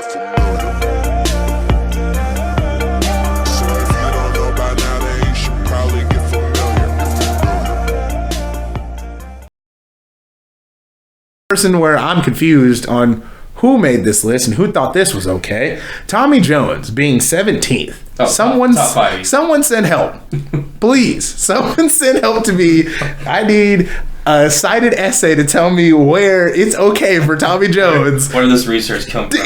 get familiar. So if you don't know by now, then you should probably get familiar. Person where I'm confused on who made this list and who thought this was okay. Tommy Jones being 17th. Someone send help. Please. Someone send help to me. I need a cited essay to tell me where it's okay for Tommy Jones. Where does this research come from?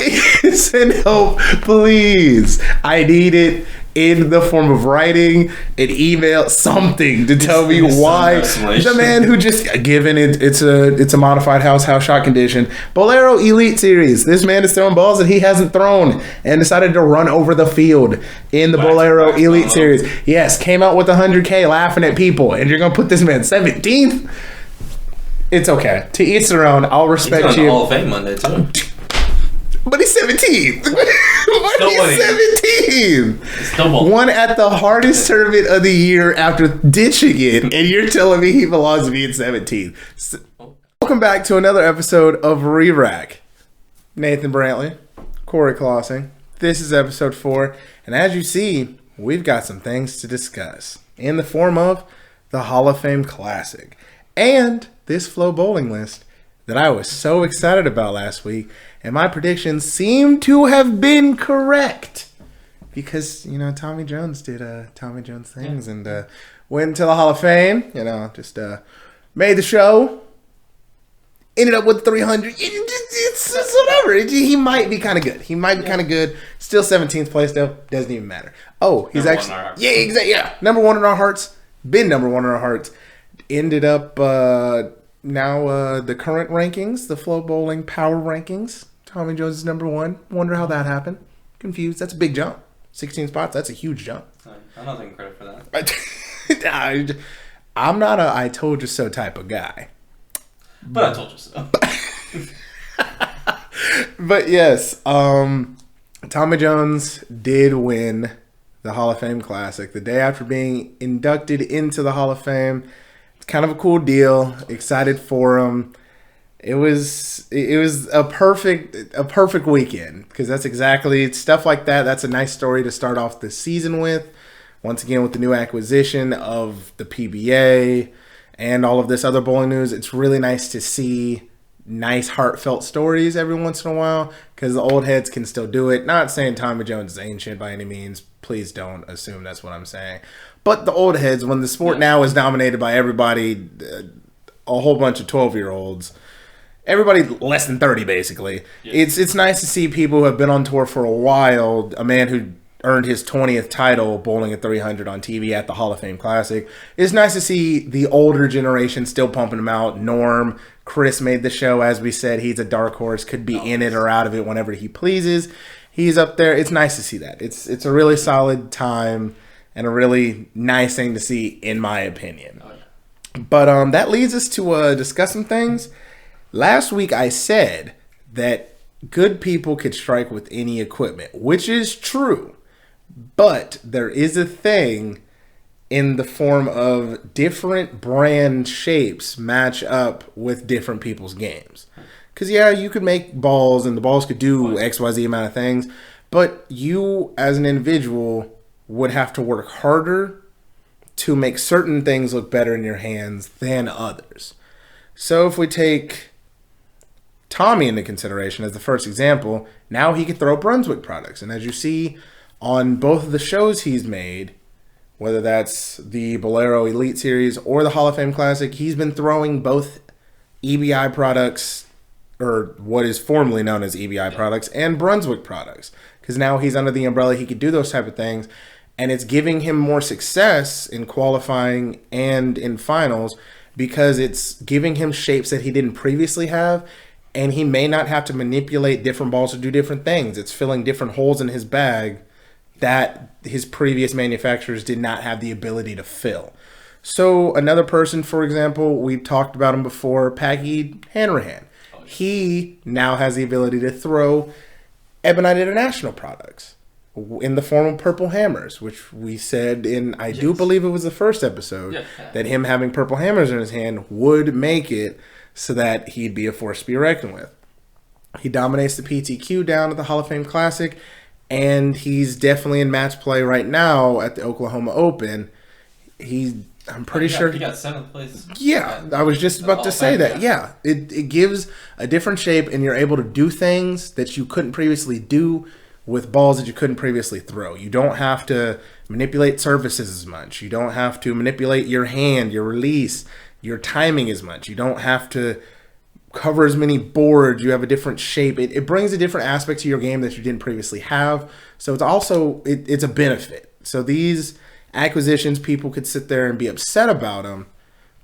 Send help, please. I need it in the form of writing, an email, something to tell me why the man who just given it's a modified house shot condition Bolero Elite Series. This man is throwing balls that he hasn't thrown and decided to run over the field in the Bolero Elite Series. Yes, came out with 100K laughing at people, and you're gonna put this man 17th? It's okay. To each their own. I'll respect He's you. Hall of Fame Monday too. But he's 17. He's 17. Won at the hardest tournament of the year after ditching it, and you're telling me he belongs to being 17. So, welcome back to another episode of Re-Rack. Nathan Brantley, Cory Clausing. This is episode 4, and as you see, we've got some things to discuss in the form of the Hall of Fame Classic and this Flow Bowling list that I was so excited about last week, and my predictions seem to have been correct because, you know, Tommy Jones did Tommy Jones things and went to the Hall of Fame, you know, just made the show, ended up with 300. It's whatever. He might be kind of good. He might be kind of good. Still 17th place, though. Doesn't even matter. Oh, he's number actually... Yeah, exactly. Yeah. Number one in our hearts. Been number one in our hearts. Ended up... Now, the current rankings, the Flow Bowling Power Rankings, Tommy Jones is number 1. Wonder how that happened. Confused. That's a big jump. 16 spots. That's a huge jump. I'm not taking credit for that. I'm not a I told you so type of guy. But I told you so. But yes, Tommy Jones did win the Hall of Fame Classic the day after being inducted into the Hall of Fame. Kind of a cool deal. Excited for him. It was a perfect weekend because that's exactly stuff like that. That's a nice story to start off the season with. Once again, with the new acquisition of the PBA and all of this other bowling news, it's really nice to see nice heartfelt stories every once in a while because the old heads can still do it. Not saying Tommy Jones is ancient by any means. Please don't assume that's what I'm saying. But the old heads, when the sport now is dominated by everybody, a whole bunch of 12-year-olds, everybody less than 30 basically. Yeah. It's nice to see people who have been on tour for a while, a man who earned his 20th title bowling at 300 on TV at the Hall of Fame Classic. It's nice to see the older generation still pumping him out. Norm, Chris made the show, as we said. He's a dark horse, could be in it or out of it whenever he pleases. He's up there. It's nice to see that. It's a really solid time and a really nice thing to see, in my opinion. But that leads us to discuss some things. Last week I said that good people could strike with any equipment, which is true. But there is a thing in the form of different brand shapes match up with different people's games. Because, yeah, you could make balls and the balls could do XYZ amount of things, but you as an individual would have to work harder to make certain things look better in your hands than others. So if we take Tommy into consideration as the first example, now he could throw Brunswick products. And as you see on both of the shows he's made, whether that's the Bolero Elite Series or the Hall of Fame Classic, he's been throwing both EBI products, or what is formerly known as EBI products, and Brunswick products. Because now he's under the umbrella, he could do those type of things. And it's giving him more success in qualifying and in finals because it's giving him shapes that he didn't previously have. And he may not have to manipulate different balls to do different things. It's filling different holes in his bag that his previous manufacturers did not have the ability to fill. So another person, for example, we talked about him before, Packy Hanrahan. He now has the ability to throw Ebonite International products in the form of purple hammers, which we said in, I do believe it was the first episode, that him having purple hammers in his hand would make it so that he'd be a force to be reckoned with. He dominates the PTQ down at the Hall of Fame Classic, and he's definitely in match play right now at the Oklahoma Open. I'm pretty sure he got 7th place. Yeah, I was just about to say that. Yeah, it gives a different shape, and you're able to do things that you couldn't previously do with balls that you couldn't previously throw. You don't have to manipulate surfaces as much. You don't have to manipulate your hand, your release, your timing as much. You don't have to cover as many boards. You have a different shape. It brings a different aspect to your game that you didn't previously have. So it's also it's a benefit. So these acquisitions, people could sit there and be upset about them,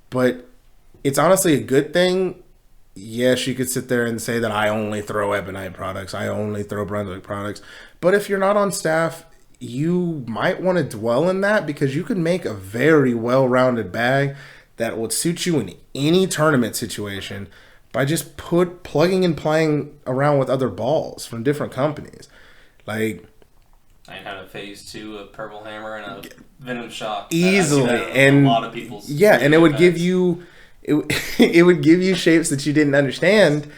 but it's honestly a good thing. Yes, you could sit there and say that I only throw Ebonite products, I only throw Brunswick products, but if you're not on staff, you might want to dwell in that, because you can make a very well-rounded bag that would suit you in any tournament situation by just plugging and playing around with other balls from different companies. Like, I had a phase 2 of Purple Hammer and a Venom Shock. Easily, and a lot of people's and it would give you it would give you shapes that you didn't understand,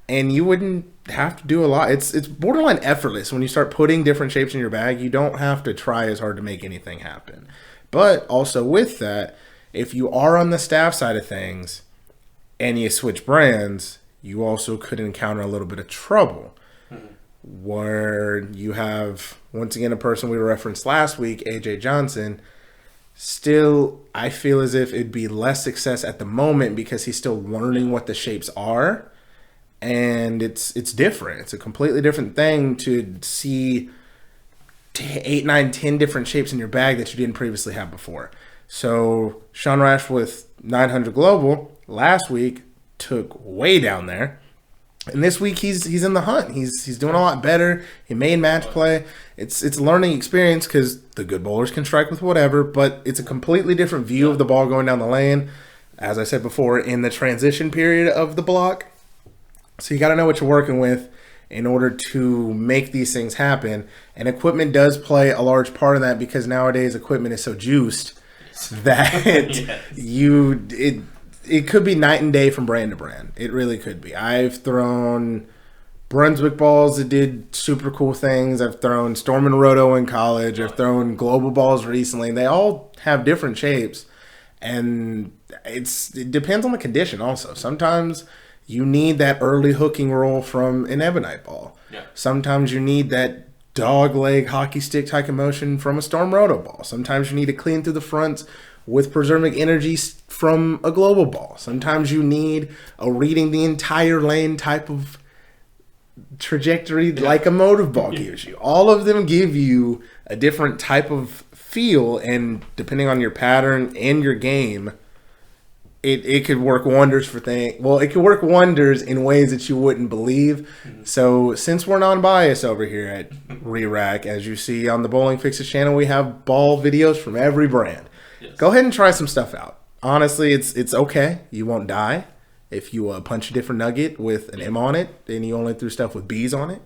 and you wouldn't have to do a lot. It's borderline effortless when you start putting different shapes in your bag. You don't have to try as hard to make anything happen. But also with that, if you are on the staff side of things and you switch brands, you also could encounter a little bit of trouble. Where you have, once again, a person we referenced last week, AJ Johnson. Still, I feel as if it'd be less success at the moment because he's still learning what the shapes are, and it's different. It's a completely different thing to see 8, 9, 10 different shapes in your bag that you didn't previously have before. So Sean Rash with 900 Global last week took way down there. And this week he's in the hunt. He's doing a lot better. He made match play. It's a learning experience because the good bowlers can strike with whatever, but it's a completely different view of the ball going down the lane. As I said before, in the transition period of the block. So you got to know what you're working with in order to make these things happen. And equipment does play a large part of that, because nowadays equipment is so juiced that it could be night and day from brand to brand. It really could be. I've thrown Brunswick balls that did super cool things. I've thrown Storm and Roto in college. I've thrown Global balls recently. They all have different shapes, and it depends on the condition also. Sometimes you need that early hooking roll from an Ebonite ball. Yeah. Sometimes you need that dog leg hockey stick type of motion from a Storm Roto ball. Sometimes you need to clean through the fronts with preserving energy from a Global ball. Sometimes you need a reading the entire lane type of trajectory like a Motive ball gives you. All of them give you a different type of feel, and depending on your pattern and your game, it could work wonders for things. Well, it could work wonders in ways that you wouldn't believe. So since we're non-biased over here at Re-Rack, as you see on the Bowling Fixes channel, we have ball videos from every brand. Yes. Go ahead and try some stuff out. Honestly, it's okay. You won't die if you punch a different nugget with an M on it and you only threw stuff with B's on it.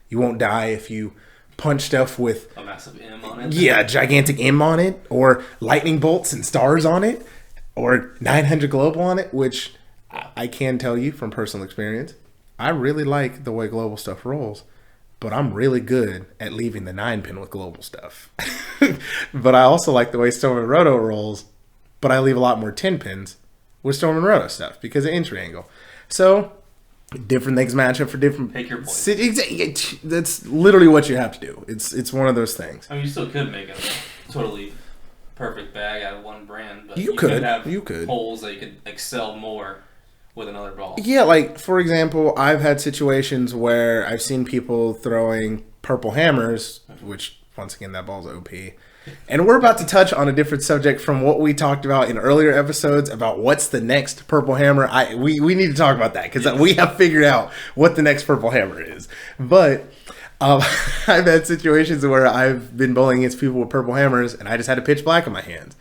You won't die if you punch stuff with a massive M on it. Yeah, a gigantic M on it, or lightning bolts and stars on it, or 900 Global on it, which I can tell you from personal experience, I really like the way Global stuff rolls. But I'm really good at leaving the 9-pin with Global stuff. But I also like the way Storm and Roto rolls, but I leave a lot more 10-pins with Storm and Roto stuff because of entry angle. So, different things match up for different... Pick your point. That's literally what you have to do. It's one of those things. I mean, you still could make a totally perfect bag out of one brand, but you could have holes that you could excel more with another ball. Yeah, like, for example, I've had situations where I've seen people throwing Purple Hammers, which, once again, that ball's OP. And we're about to touch on a different subject from what we talked about in earlier episodes about what's the next Purple Hammer. We need to talk about that because we have figured out what the next Purple Hammer is. But I've had situations where I've been bowling against people with Purple Hammers and I just had a pitch black in my hands.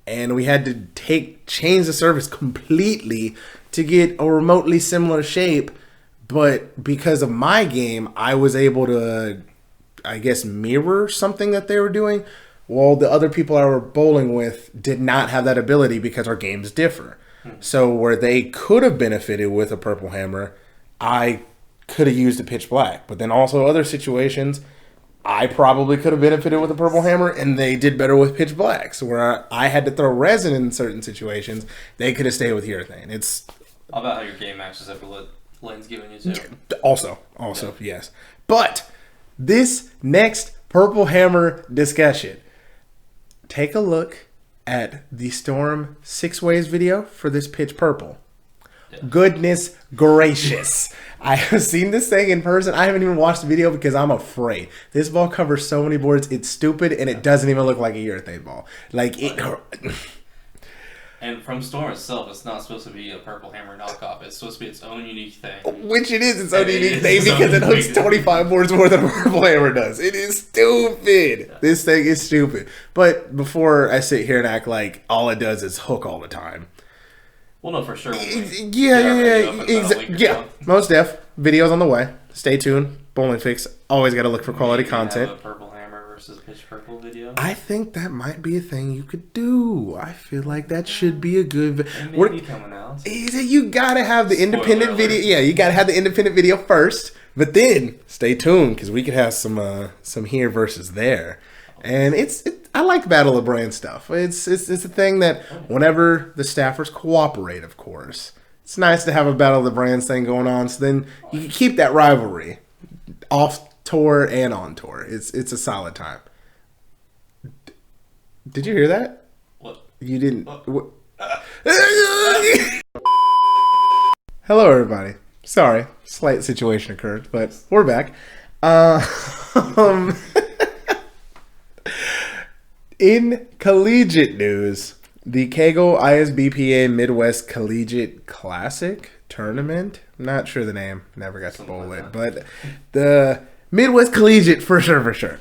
And we had to change the surface completely to get a remotely similar shape, but because of my game, I was able to, I guess, mirror something that they were doing, while the other people I were bowling with did not have that ability because our games differ. So where they could have benefited with a Purple Hammer, I could have used a pitch black. But then also other situations, I probably could have benefited with a purple hammer, and they did better with pitch black. So where I had to throw resin in certain situations, they could have stayed with urethane. It's How about how your game matches up with what Lane's giving you too? also yes. But this next purple hammer discussion, take a look at the Storm 6 Ways video for this pitch purple. Yeah. Goodness gracious. I have seen this thing in person. I haven't even watched the video because I'm afraid. This ball covers so many boards. It's stupid, and it doesn't even look like a urethane ball. Like it. And from Storm itself, it's not supposed to be a purple hammer knockoff. It's supposed to be its own unique thing. Which it is its own unique thing because it hooks 25 boards more than a purple hammer does. It is stupid. Yeah. This thing is stupid. But before I sit here and act like all it does is hook all the time. We'll know for sure. Yeah. Most def. Videos on the way. Stay tuned. Bowling Fix. Always got to look for quality content. Have a purple hammer versus pitch purple video. I think that might be a thing you could do. I feel like that should be a good. Maybe coming out. You gotta have the independent video. Yeah, you gotta have the independent video first. But then stay tuned because we could have some here versus there. And I like Battle of Brand stuff. It's a thing that whenever the staffers cooperate, of course, it's nice to have a Battle of the Brands thing going on. So then you can keep that rivalry off tour and on tour. It's a solid time. Did you hear that? What? You didn't. What? Hello, everybody. Sorry, slight situation occurred, but we're back. In collegiate news, the Kegel ISBPA Midwest Collegiate Classic Tournament. I'm not sure the name. Never got to bowl it. But the Midwest Collegiate, for sure.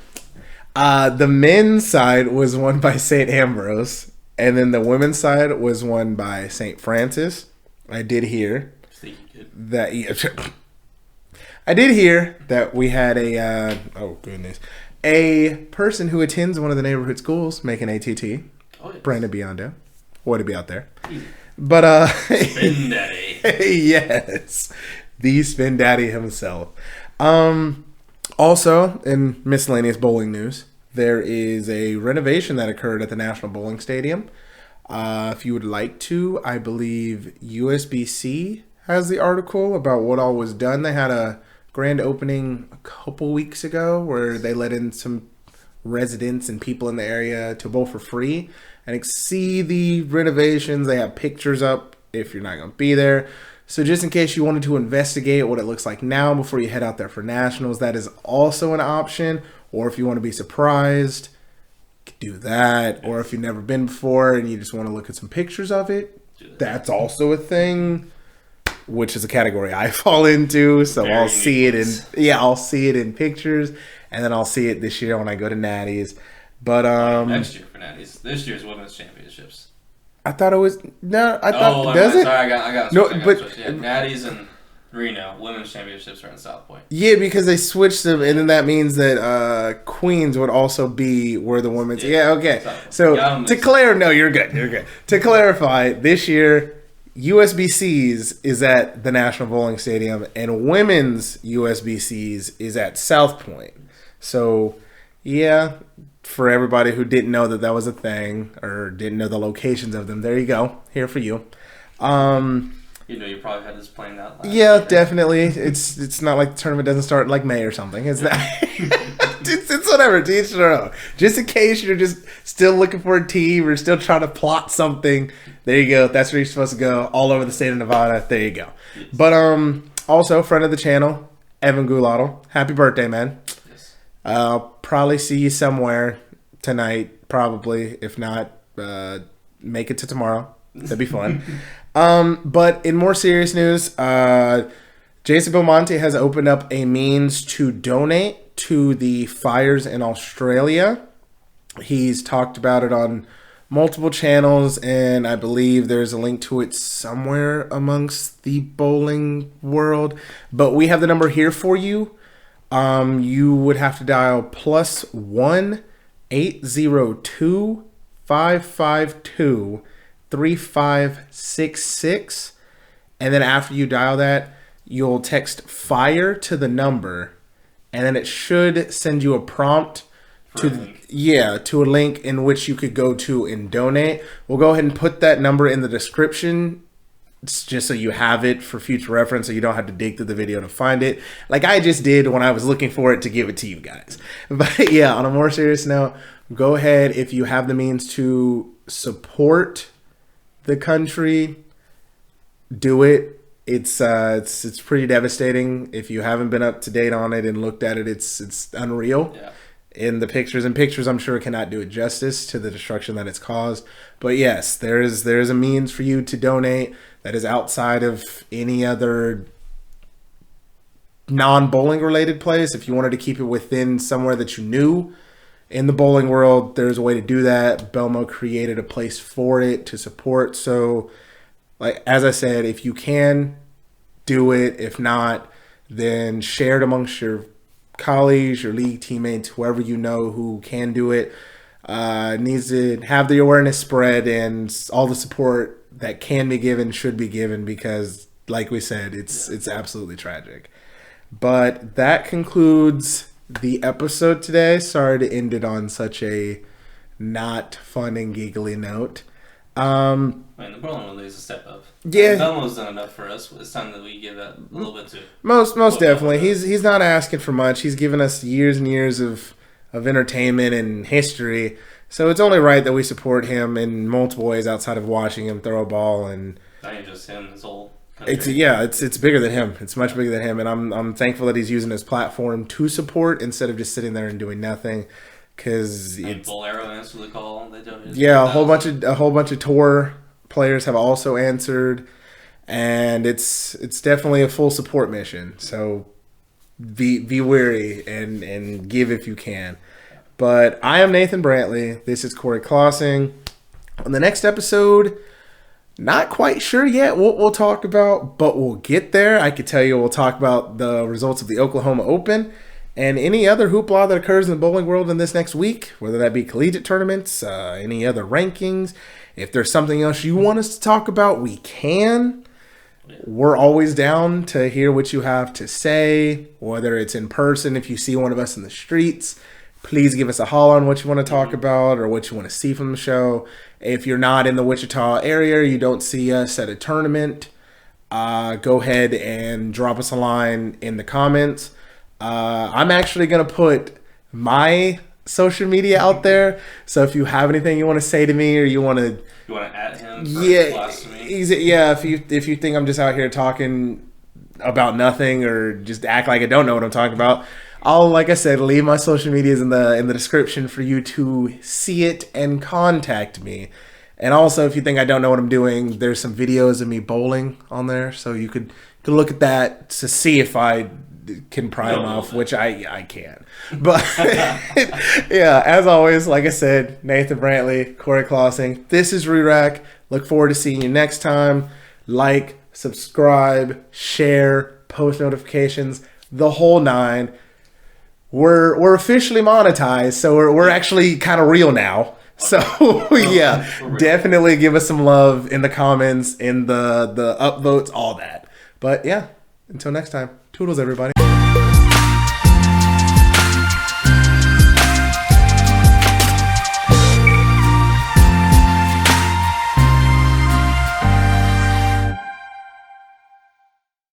The men's side was won by St. Ambrose. And then the women's side was won by St. Francis. I did hear that... I did hear that we had a person who attends one of the neighborhood schools making ATT. Oh, yes. Brandon Biondo. Way to be out there. But, Spin Daddy. Yes. The Spin Daddy himself. Also, in miscellaneous bowling news, there is a renovation that occurred at the National Bowling Stadium. If you would like to, I believe USBC has the article about what all was done. They had a grand opening a couple weeks ago where they let in some residents and people in the area to bowl for free and see the renovations. They have pictures up if you're not going to be there. So just in case you wanted to investigate what it looks like now before you head out there for nationals, that is also an option. Or if you want to be surprised, you can do that. Or if you've never been before and you just want to look at some pictures of it, that's also a thing. Which is a category I fall into, so I'll see it in pictures, and then I'll see it this year when I go to Natties. But next year for Natties. This year's women's championships. I thought it was does it? Sorry, I got Natties and Reno women's championships are in South Point. Yeah, because they switched them, and then that means that Queens would also be where the women's. Yeah, okay. So to clarify, no, you're good. To clarify, this year, USBC's is at the National Bowling Stadium, and women's USBC's is at South Point. So, yeah, for everybody who didn't know that was a thing or didn't know the locations of them, there you go. Here for you. You probably had this planned out last year. Definitely. Definitely. It's not like the tournament doesn't start in like May or something. It's not. It's whatever. To each their own. Just in case you're just still looking for a team or still trying to plot something, there you go. That's where you're supposed to go. All over the state of Nevada. There you go. Yes. But also friend of the channel, Evan Gulotto. Happy birthday, man. Yes. I'll probably see you somewhere tonight. Probably. If not, make it to tomorrow. That'd be fun. But in more serious news, Jason Belmonte has opened up a means to donate to the fires in Australia. He's talked about it on multiple channels, and I believe there's a link to it somewhere amongst the bowling world. But we have the number here for you. You would have to dial +1 802 552 3566, and then after you dial that, you'll text FIRE to the number, and then it should send you a prompt to a link in which you could go to and donate. We'll go ahead and put that number in the description, just so you have it for future reference, so you don't have to dig through the video to find it, like I just did when I was looking for it to give it to you guys. But yeah, on a more serious note, go ahead, if you have the means to support the country, do it. It's pretty devastating. If you haven't been up to date on it and looked at it, it's unreal. Yeah. In the pictures, I'm sure cannot do it justice to the destruction that it's caused. But yes, there is a means for you to donate that is outside of any other non-bowling related place. If you wanted to keep it within somewhere that you knew in the bowling world, there's a way to do that. Belmo created a place for it to support. So, like as I said, if you can, do it. If not, then share it amongst your colleagues, your league teammates, whoever you know who can do it. Needs to have the awareness spread and all the support that can be given should be given, because like we said, it's absolutely tragic. But that concludes the episode today. Sorry to end it on such a not fun and giggly note. I mean, the bowling world is a step up. Yeah, Belmo's done enough for us. It's time that we give that a little bit too. Most definitely. He's not asking for much. He's given us years and years of entertainment and history. So it's only right that we support him in multiple ways outside of watching him throw a ball. And not even just him, his whole country. It's bigger than him. It's much bigger than him, and I'm thankful that he's using his platform to support instead of just sitting there and doing nothing. Because Bolero answered the call. They donated. Yeah, a whole bunch of tour players have also answered, and it's definitely a full support mission. So be wary and give if you can. But I am Nathan Brantley. This is Cory Klossing. On the next episode, not quite sure yet what we'll talk about, but we'll get there. I could tell you we'll talk about the results of the Oklahoma Open and any other hoopla that occurs in the bowling world in this next week, whether that be collegiate tournaments, any other rankings. If there's something else you want us to talk about, we can. We're always down to hear what you have to say, whether it's in person. If you see one of us in the streets, please give us a holler on what you want to talk about or what you want to see from the show. If you're not in the Wichita area, you don't see us at a tournament, go ahead and drop us a line in the comments. I'm actually going to put my social media out there. So if you have anything you want to say to me or you want to at him? If you think I'm just out here talking about nothing or just act like I don't know what I'm talking about, I'll, like I said, leave my social medias in the description for you to see it and contact me. And also, if you think I don't know what I'm doing, there's some videos of me bowling on there, so you could look at that to see if I can pry them off, which I can. But yeah, as always, like I said, Nathan Brantley, Cory Klossing. This is Re-Rack. Look forward to seeing you next time. Like, subscribe, share, post notifications, the whole nine. We're officially monetized, so we're actually kind of real now. So yeah, definitely give us some love in the comments, in the upvotes, all that. But yeah, until next time, toodles everybody.